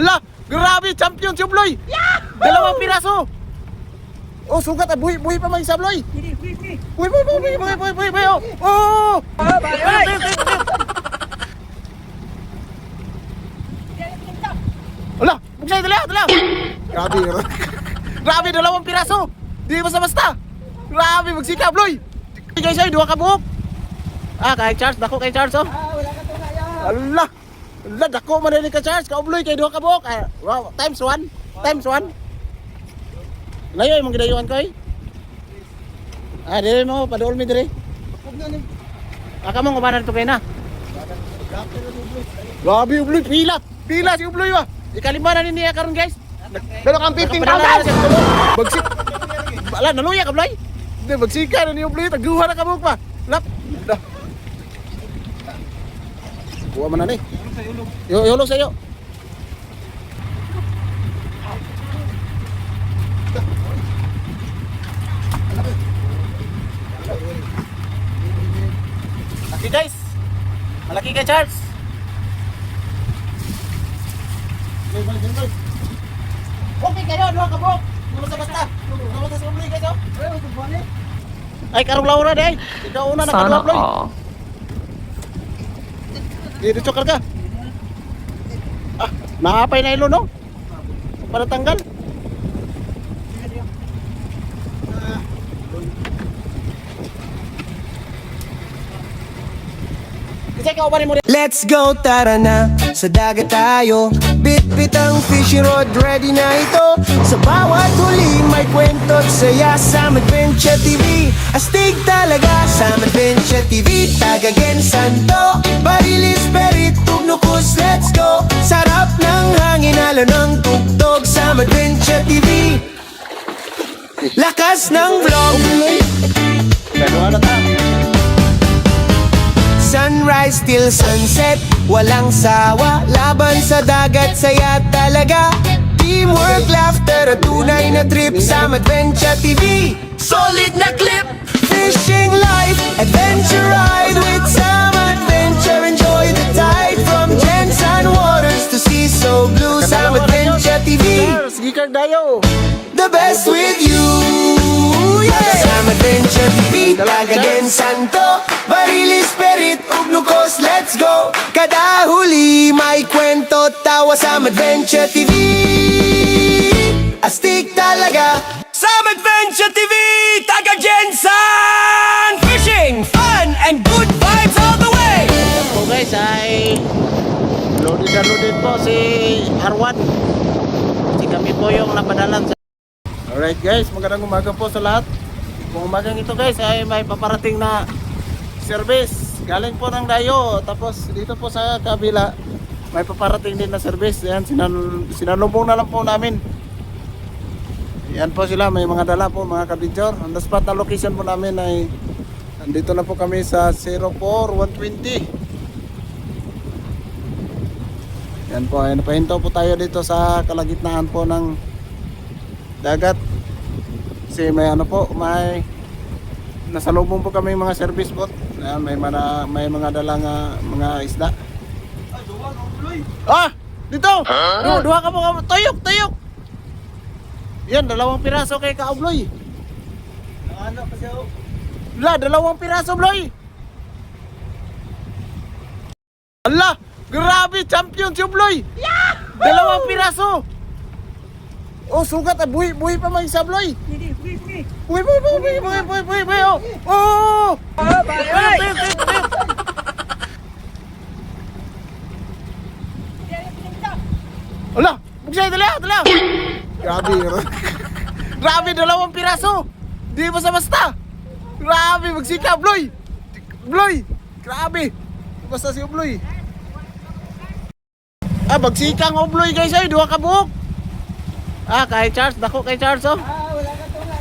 Hala, grabe, champion si Ubloy. Dalawang piraso. Oh, sugat, buhi pa may isa, Ubloy. Buhi. Oh. Hala, buksay, dala. Grabe, dalawang piraso. Di basta-basta. Grabe, magsika, Ubloy. Guys, ay, duha ka buhok. Kay Charles, dako kay Charles, oh. Hala, dako man rin ka Charles, ka Ubloy, kay duha ka buhok. Wow, times 1. Layo yung mga gidayuan ko, eh. Dire mo, padool mi dire. Aka mo kumanan to kay na. Grabe, Ubloy, pila si Ubloy, wa. Ikalimanan niya karon, guys. Pero kang 15,000. Bagsik. Ala, naluya ka, Ubloy. Hindi, bagsika na ni Ubloy, taguha na ka buhok pa. Lap. Kuha man na ni. Ihulog sa iyo. Laki guys. Malaki ka Charles. Okay kayo, no kabok. Basta. Basta sa Ubloy guys, oh. Ay karong Laura day. Ikaw una na kadua Ubloy. Dito karga. Naapay na ilo no? Para tanggal. Let's go, tara na, sa dagat tayo. Bit-bit ang fishing rod, ready na ito. Sa bawat huli may kwento at saya sa Adventure TV. Astig talaga sa Adventure TV. Tagagen santo, barilis, perit, tugnukus, let's go. Sarap ng hangin, halo ng tugtog sa Adventure TV. Lakas ng vlog. Sunrise till sunset, walang sawa. Laban sa dagat, saya talaga. Teamwork, laughter, at tunay na trip sa Adventure TV. Solid na clip, fishing life, adventure ride with some adventure. Enjoy the tide from Jensen Waters to sea so blue sa Adventure TV. Sige kag dayo. The best with you, yeah. Sa Adventure TV, Tagagen santo, barilis, perit, ugnukos, let's go. Kada huli may kwento, tawa sa Adventure TV. Astig talaga sa Adventure TV, Tagagensan. Fishing, fun, and good vibes all the way. So guys, ay loaded po si Arwan. Kasi kami po yung napadalan sa... Alright guys, magandang umaga po sa lahat. Kung umagang ito guys ay may paparating na service galing po ng Dayo. Tapos dito po sa kabila may paparating din na service. Yan, sinalubong na lang po namin. Yan po sila, may mga dala po mga kabidyor. On the spot na location po namin ay nandito na po kami sa 04120. Yan po, ay napahinto po tayo dito sa kalagitnaan po ng dagat. Kasi may ano po, may nasalubong po kami mga service boat. Ayan, may mga dalang mga isda. Dito! Duha ka po, tuyok! Yan, 2 piraso kay Ka-Ubloy. Ano pa siya? La, 2 piraso, Ubloy. Ala, grabe, champion si Ubloy. 2 piraso. Oh, sugat, buhi pa may isa, Ubloy. Buhi, oh. Ala, buksay, dala. Grabe, 2 piraso. Di basta-basta. Grabe, magsika, Ubloy. Grabe. Basta si Ubloy. Magsikang Ubloy guys, ay, 2 ka buhok. Kay Charles, dako kay Charles, oh. Wala ka to na.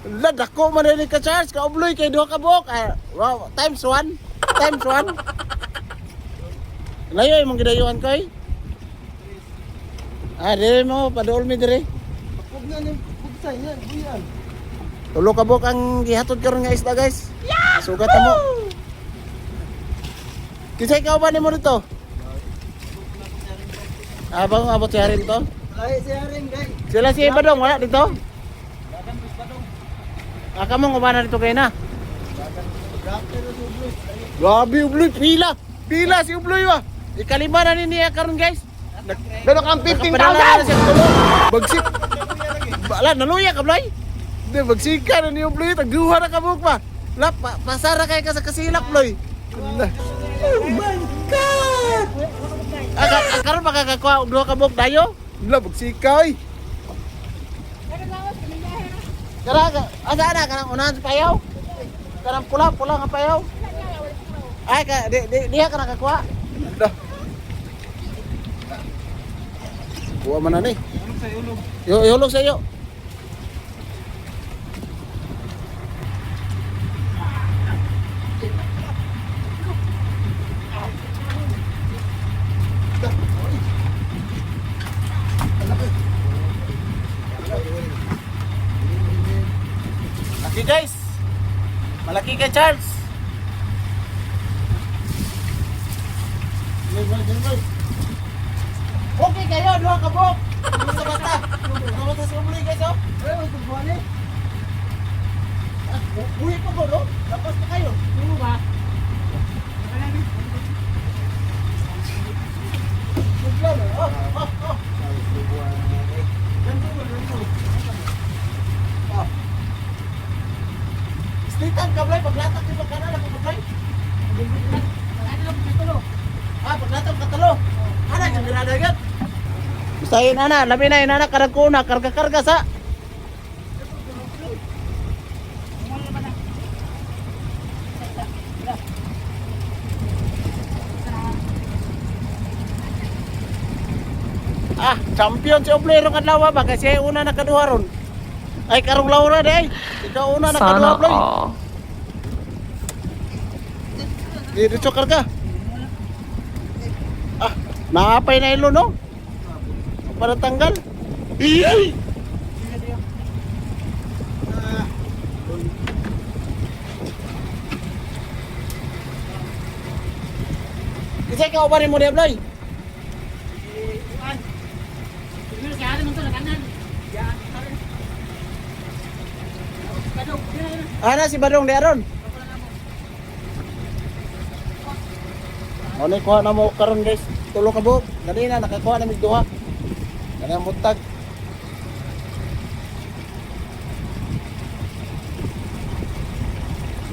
Ala, dako man rin ka Charles, ka Ubloy, kay 2 ka buhok. Wow, times 1. Layo yung mga gidayuan ko, eh. Dire mo, padool mi dire. Huwag na yung bugsay yan, buyan. 3 ka buhok ang gihatod karon nga isda, guys. Sugat mo. Kisay ka ba nimo dito? Abang abot si Haring to. Lahi si Haring, guys. Sila si Badong wala dito. Kamu ngumana dito kayo na. Grabe Ubloy, pila. Pila si Ubloy ba. Ikalima na niya karon guys. Pero kang 15,000! Bagsik. Bala naluya ka Bloy. Hindi bagsika na ni Ubloy, tagduha na kabuk pa. La pasara kay ka sa kasilak Bloy. Oh my god. Karon makakakuha og duha ka buk dayo. La bagsika ay. Kara asa na kanang unahan sa payaw. Kanang pula nga payaw. Ay ka diha ka nakakuha. Dah. Kuha man na ni. Ihulog sa iyo. Laki guys. Malaki ka Charles. Okay kayo, dua ka bok. Basta. Basta si Ubloy guys oh. Buhi pa ko no? Lapas pa kayo. Ano ba? Stitan ka Blay, paglatak di ba kanan ako Blay? Paglatak ka talo. Ana jud birada agad. Bisayin ana, labi na inana karag kuna, karga-karga sa. Champion si Ubloy ron kadlaw ba kasi una nakaduha ron. Ay karong Laura day. Ikaw una nakaduha Ubloy. Dito karga. Naapay na ilo no. Para tanggal. Kasi ka ubarin mo di Ubloy. Ana si Badong di aron. Ano kuha na mo karon guys. Tulo ka buok. Dali na nakakuha na mig duha. Dali ang butag.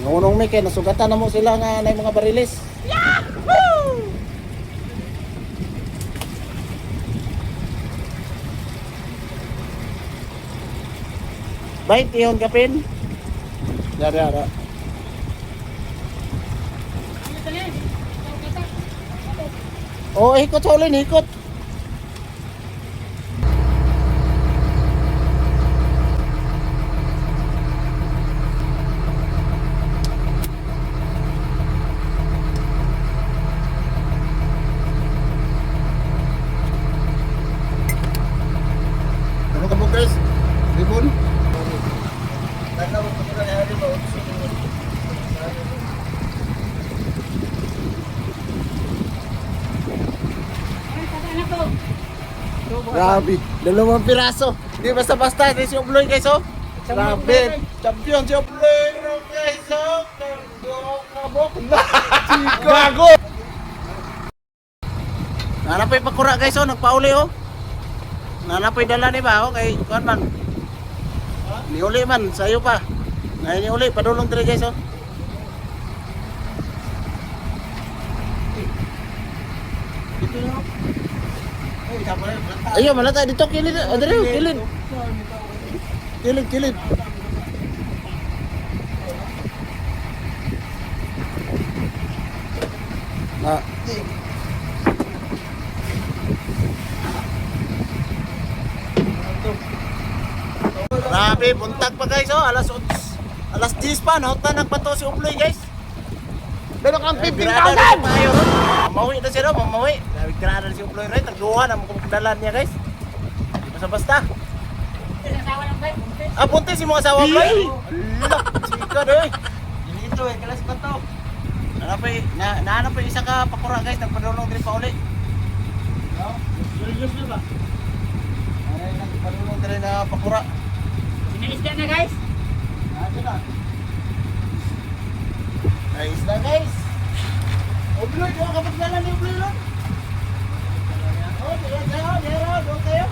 Ngunong may kay nasugatan na mo sila nga na mga barilis. Yahoo! Bait iyon kapin. Yara. Oh, ikot sa ulin, ikot. Ano ka mo guys? Ribon? Grabe, 2 piraso. Di basta-basta, di si Ubloy guys oh. Grabe, champion si Ubloy guys oh. Kabok. Gago. Nanapay pakura guys oh, nagpauli oh. Nanapay dala ni ba oh kay kuan man. Niuli man sayo pa. Nay niuli padulong dire guys oh. Ayo malata dito kilid. Adre kilid. Kilid. Nah. Grabe, buntag pa guys oh. Alas 10 pa no. Nagpato si Ubloy guys. Pero kang 15,000! Mamawi na siya no, mamawi. Nagkiraan na si Ubloy right. Nagluha na mga pagdalan niya guys. Basta-basta. Buntis si mga asawa Ubloy. Alak, chika doy. Dito kalas pa to. Naanap pa isa ka pakura guys. Nagpadulong din pa uli. Ay, nagpalulong tayo na pakura. Sinaisda na guys. Ito na. Nice na guys. Obloy, doon kapag nalang ni Obloy lang. Oh, diyan, doon kayo.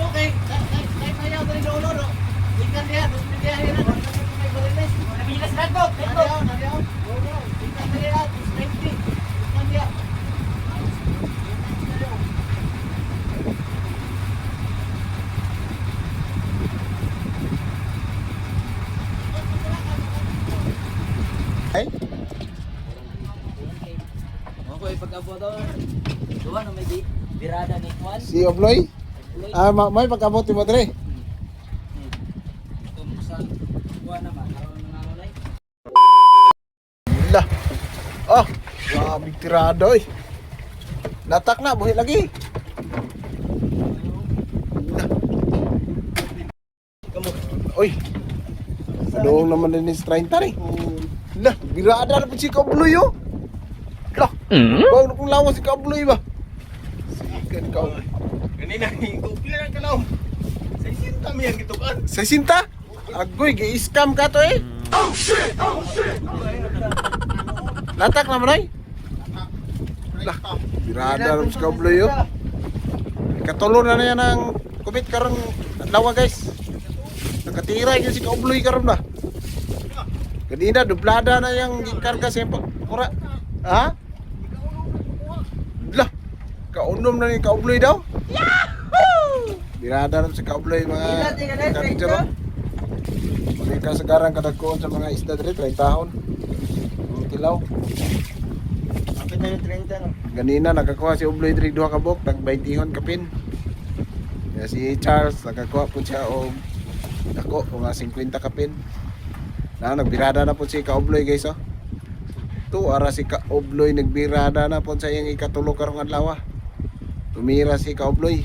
Okay, kahit ayaw tayo sa ulo, no? Ikan dia, terus dia akhirnya may bariles. Nabilas rago. Nadiyaw. Ikan dia, terus 20. Ikan dia. Ay, Ako ay pag-abot daw. Duwa na may birada ni Kwan. si Obloy. May pagkabot mo dre. Tumusan. Duwa naman karon na nanay. Lah. Oh, grabe tirado eh. Natak na, buhi lagi. Oy. Doong naman din is 30 rin. Lah, birada na po si Kabloy oh. Lah, bawag na kong lawas si Kabloy ba? Sikan ka. Kanina, pila lang ka lang. Sa isinta mo yan gitukan. Sa sinta? Agoy, gi-scam ka to eh. Oh shit! Latak naman ay. Lah, birada na po si Kabloy oh. Katulo na yan ang kubit karon lawa guys. Nakatira yun si Kabloy karon na. Kanina dublada na yung karga sa kura. Ha? Lah, kaunom na ni Kabloy daw. Yahoo! Birada na si Kabloy mga karga. Mereka sekarang kadagkoon sa mga isda diri 30 tahon. Ang kilaw. Kapit na yung 30 no. Ganina nakakuha si Obloy diri duha ka bok, tag 20 kapin. Ya si Charles nakakuha po siya og dako mga 50 kapin. Na nagbirada na po si Kaobloy guys oh. Tu ara si Kaobloy nagbirada na po sa iyang ikatulo karong adlaw. Tumira si Kaobloy.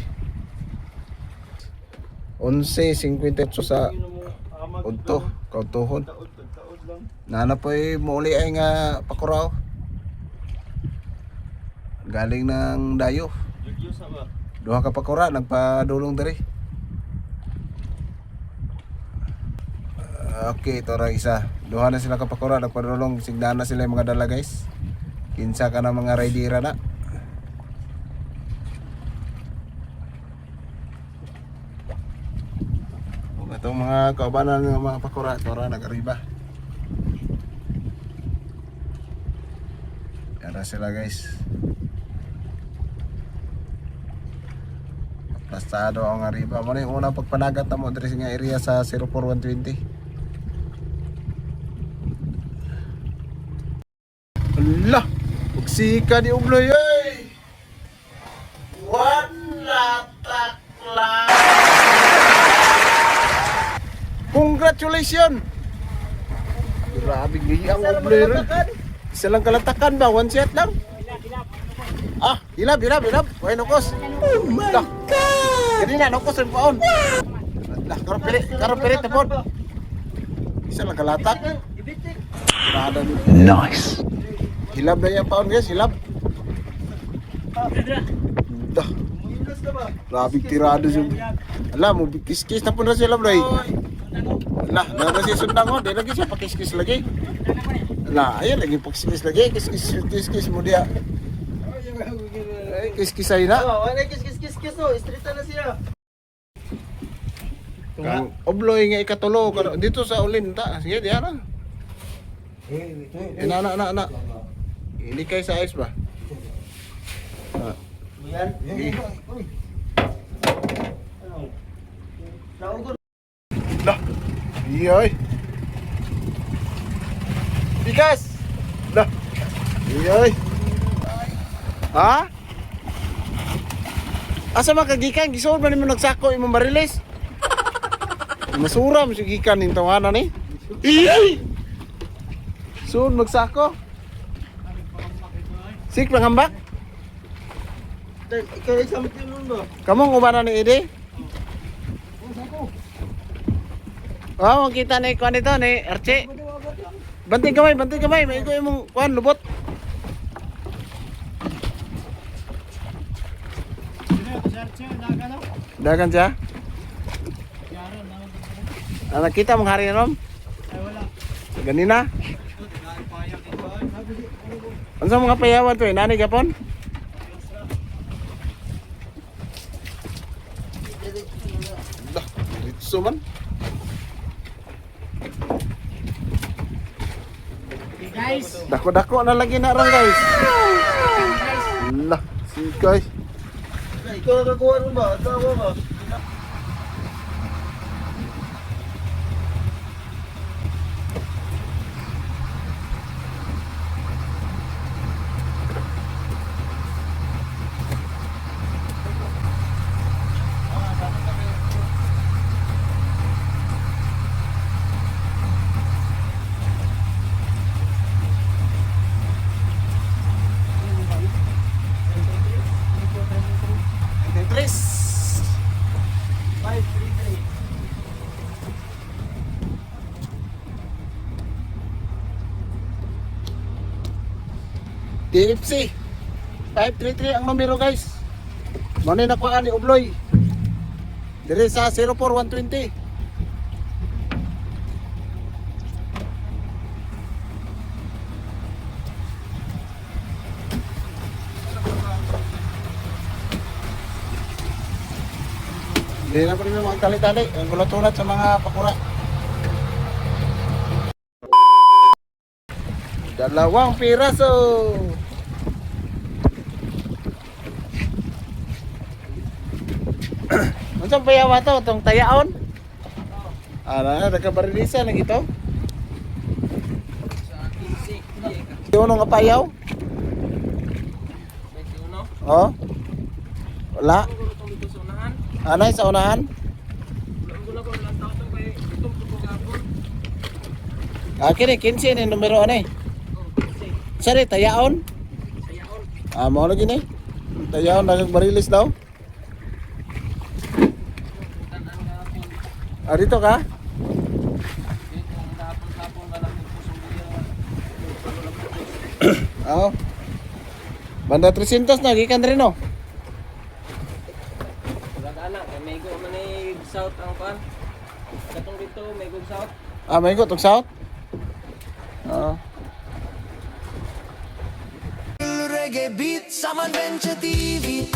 11:58 sa udto, kautuhon. Nana po ay muli ay nga pakuraw. Galing ng dayo. Duha ka pakura nagpadulong diri. Okay, ito ra isa. Duha na sila kapakura, nagpadulong, signa na sila yung mga dala guys. Kinsa ka na mga raidira na. Itong mga kaubanan ng mga pakura, ito ra nag-arriba. Yan na sila guys. Plastado ang arriba. Muna yung unang pagpanagat na mo diri nga area sa 04120. Allah, magsika ni Obloy ay. Wala takla. Congratulations. Grabe gaya ang Obloy rin. Isa lang kalatakan ba? One shot lang. Ah, hilab. Why nukos? Oh my God. Ganina nukos ang paon. Lah, karong pilit na po. Isa lang kalatak. Nice. Hilab na yan paon guys, hilab. Dah. Grabe tirado siya. Alam mo, kis-kis na po na sila bro. Lah, na si sundang ko, di lagi siya pakis-kis lagi. Lah, ayan lagi pakis-kis lagi, kis-kis mo dia. Ay, kis-kis ay na. Wala kis no, istrita na siya. Kang Obloy nga ikatulo dito sa ulin ta. Sige, diya na. Na. Ini kay sa ice ba? Yan. Lah. Iyoy. Bigas. Lah. Iyoy. Ha? Asa makagikan gisuod man nimo nagsako imong bariles? Masura mo si gikan ning tawanan ni. Soon magsako. Sik pangambak. Ikaw ay something nun ba? Kamong ubanan ni Ede? Oh, kita ni kuan ito ni Archie. Banting kamay, may ikaw imong kuan lubot. Dagan siya? Nakita mong hari rom? Ay wala. Ganina? Ano sa mga payawan to eh? Nani gapon? Dah, ritso man. Guys, Dako-dako na lagi na ron guys. Lah, si guys. ikaw nakakuha rin ba? Tawa ba? Tres. 533. TFC 533 ang numero guys. Manay nakuha ni Ubloy. Dire sa 04120. Hindi na pa rin mga tali-tali. Ang gulat-ulat sa mga pakura. Dalawang piraso. Ano sa payawa to? Itong tayaon? Nagkabarilisa na ito? Sa 15. Yung nga payaw? 21. Oh? Wala? Ang gulo tong dito sa unahan. Anay sa unahan? Ang gulo ko lang tao to kay itong tubo gapon. Kini 15 ni numero ano eh? Oh, kasi Sari, tayaon? sayaon. Mo lagi ni. Tayaon nagbarilis daw. Tanan gapon. Dito ka? Dito ang gapon wala mo pusong biya. Oo. Banda 300 na gikan rin no. Wala kay may go man ay south ang pan. Katong dito may go south. May ko tug south. Oo. Reggae beat sa Manventure TV.